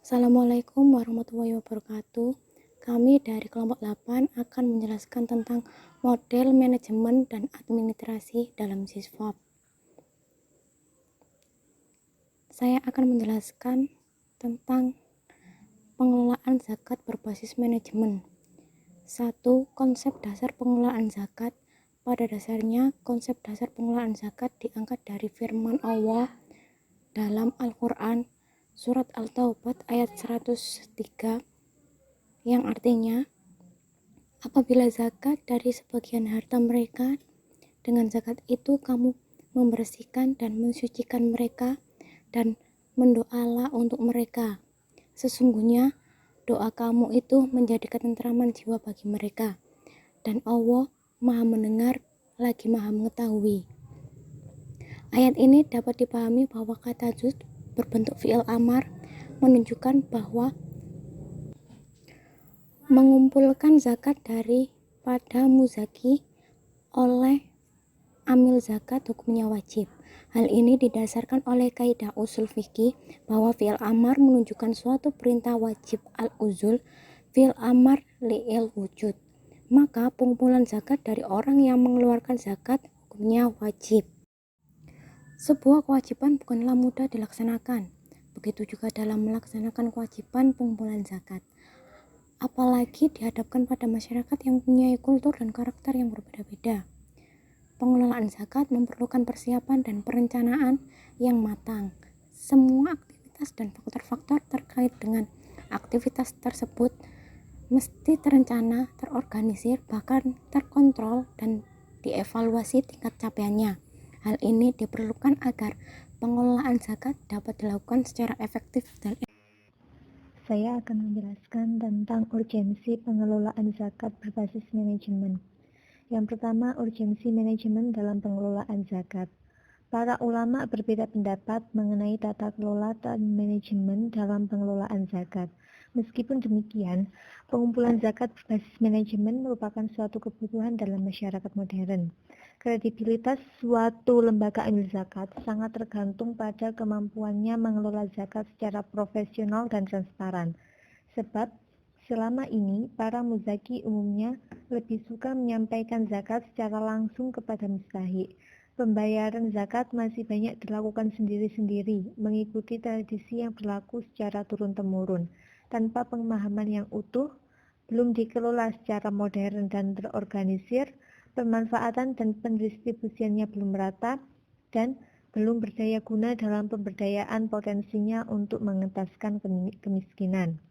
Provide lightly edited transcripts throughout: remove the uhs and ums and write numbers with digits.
Assalamualaikum warahmatullahi wabarakatuh. Kami dari kelompok 8 akan menjelaskan tentang model manajemen dan administrasi dalam Siswap. Saya akan menjelaskan tentang pengelolaan zakat berbasis manajemen. 1. Konsep dasar pengelolaan zakat. Pada dasarnya, konsep dasar pengelolaan zakat diangkat dari firman Allah dalam Al-Quran Surat Al-Taubah ayat 103 yang artinya, apabila zakat dari sebagian harta mereka, dengan zakat itu kamu membersihkan dan mensucikan mereka dan mendoalah untuk mereka. Sesungguhnya doa kamu itu menjadi ketentraman jiwa bagi mereka, dan Allah Maha mendengar lagi Maha mengetahui. Ayat ini dapat dipahami bahwa kata juz berbentuk fi'il amar menunjukkan bahwa mengumpulkan zakat daripada muzaki oleh amil zakat hukumnya wajib. Hal ini didasarkan oleh kaidah usul fikih bahwa fi'il amar menunjukkan suatu perintah wajib al-uzul, fi'il amar li'il wujud. Maka pengumpulan zakat dari orang yang mengeluarkan zakat hukumnya wajib. Sebuah kewajiban bukanlah mudah dilaksanakan. Begitu juga dalam melaksanakan kewajiban pengumpulan zakat. Apalagi dihadapkan pada masyarakat yang mempunyai kultur dan karakter yang berbeda-beda. Pengelolaan zakat memerlukan persiapan dan perencanaan yang matang. Semua aktivitas dan faktor-faktor terkait dengan aktivitas tersebut mesti terencana, terorganisir, bahkan terkontrol dan dievaluasi tingkat capaiannya. Hal ini diperlukan agar pengelolaan zakat dapat dilakukan secara efektif dan Saya akan menjelaskan tentang urgensi pengelolaan zakat berbasis manajemen. Yang pertama, urgensi manajemen dalam pengelolaan zakat. Para ulama berbeda pendapat mengenai tata kelola dan manajemen dalam pengelolaan zakat. Meskipun demikian, pengumpulan zakat berbasis manajemen merupakan suatu kebutuhan dalam masyarakat modern. Kredibilitas suatu lembaga amil zakat sangat tergantung pada kemampuannya mengelola zakat secara profesional dan transparan. Sebab, selama ini para muzaki umumnya lebih suka menyampaikan zakat secara langsung kepada mustahik. Pembayaran zakat masih banyak dilakukan sendiri-sendiri, mengikuti tradisi yang berlaku secara turun-temurun. Tanpa pemahaman yang utuh, belum dikelola secara modern dan terorganisir, pemanfaatan dan pendistribusiannya belum merata, dan belum berdaya guna dalam pemberdayaan potensinya untuk mengentaskan kemiskinan.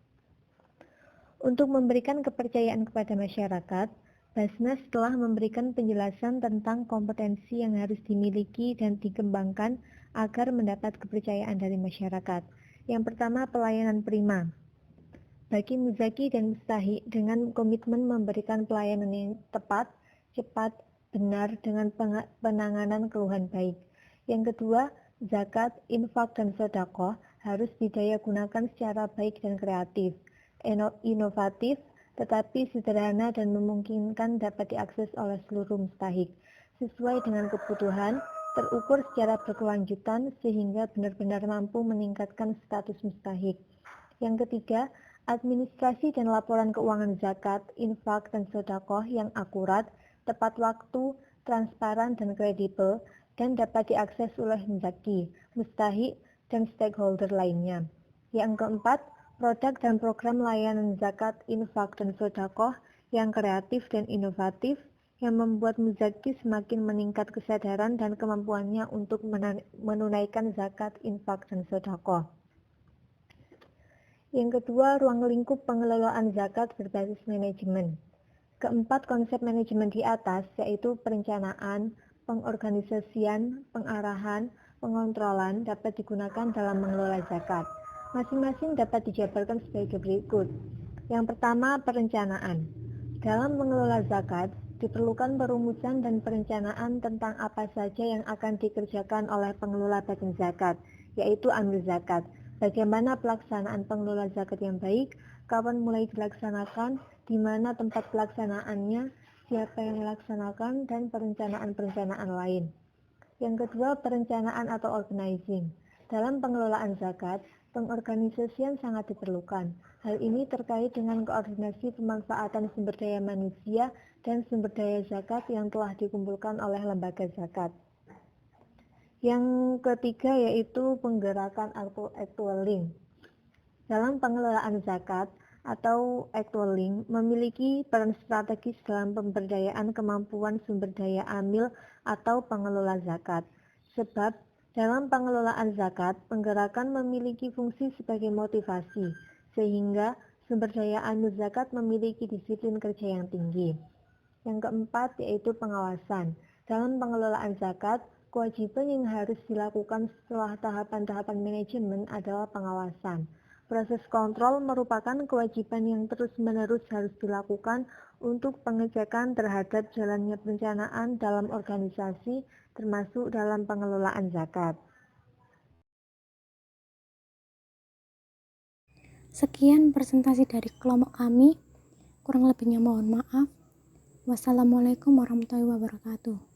Untuk memberikan kepercayaan kepada masyarakat, Basnas telah memberikan penjelasan tentang kompetensi yang harus dimiliki dan dikembangkan agar mendapat kepercayaan dari masyarakat. Yang pertama, pelayanan prima. Bagi muzaki dan mustahik dengan komitmen memberikan pelayanan yang tepat, cepat, benar dengan penanganan keluhan baik. Yang kedua, zakat, infak, dan sedekah harus didaya gunakan secara baik dan kreatif, inovatif, tetapi sederhana dan memungkinkan dapat diakses oleh seluruh mustahik, sesuai dengan kebutuhan, terukur secara berkelanjutan sehingga benar-benar mampu meningkatkan status mustahik. Yang ketiga, administrasi dan laporan keuangan zakat, infak, dan sedekah yang akurat, tepat waktu, transparan, dan kredibel, dan dapat diakses oleh muzaki, mustahik, dan stakeholder lainnya. Yang keempat, produk dan program layanan zakat, infak, dan sedekah yang kreatif dan inovatif yang membuat muzaki semakin meningkat kesadaran dan kemampuannya untuk menunaikan zakat, infak, dan sedekah. Yang kedua, ruang lingkup pengelolaan zakat berbasis manajemen. Keempat konsep manajemen di atas yaitu perencanaan, pengorganisasian, pengarahan, pengontrolan dapat digunakan dalam mengelola zakat. Masing-masing dapat dijabarkan sebagai berikut. Yang pertama, perencanaan. Dalam mengelola zakat, diperlukan perumusan dan perencanaan tentang apa saja yang akan dikerjakan oleh pengelola badan zakat, yaitu amil zakat. Bagaimana pelaksanaan pengelola zakat yang baik, kapan mulai dilaksanakan, di mana tempat pelaksanaannya, siapa yang melaksanakan, dan perencanaan-perencanaan lain. Yang kedua, perencanaan atau organizing. Dalam pengelolaan zakat, pengorganisasian sangat diperlukan. Hal ini terkait dengan koordinasi pemanfaatan sumber daya manusia dan sumber daya zakat yang telah dikumpulkan oleh lembaga zakat. Yang ketiga yaitu penggerakan actual-link. Dalam pengelolaan zakat atau actual-link memiliki peran strategis dalam pemberdayaan kemampuan sumber daya amil atau pengelola zakat. Sebab dalam pengelolaan zakat, penggerakan memiliki fungsi sebagai motivasi, sehingga sumber daya amil zakat memiliki disiplin kerja yang tinggi. Yang keempat yaitu pengawasan. Dalam pengelolaan zakat, kewajiban yang harus dilakukan setelah tahapan-tahapan manajemen adalah pengawasan. Proses kontrol merupakan kewajiban yang terus-menerus harus dilakukan untuk pengecekan terhadap jalannya perencanaan dalam organisasi, termasuk dalam pengelolaan zakat. Sekian presentasi dari kelompok kami. Kurang lebihnya mohon maaf. Wassalamualaikum warahmatullahi wabarakatuh.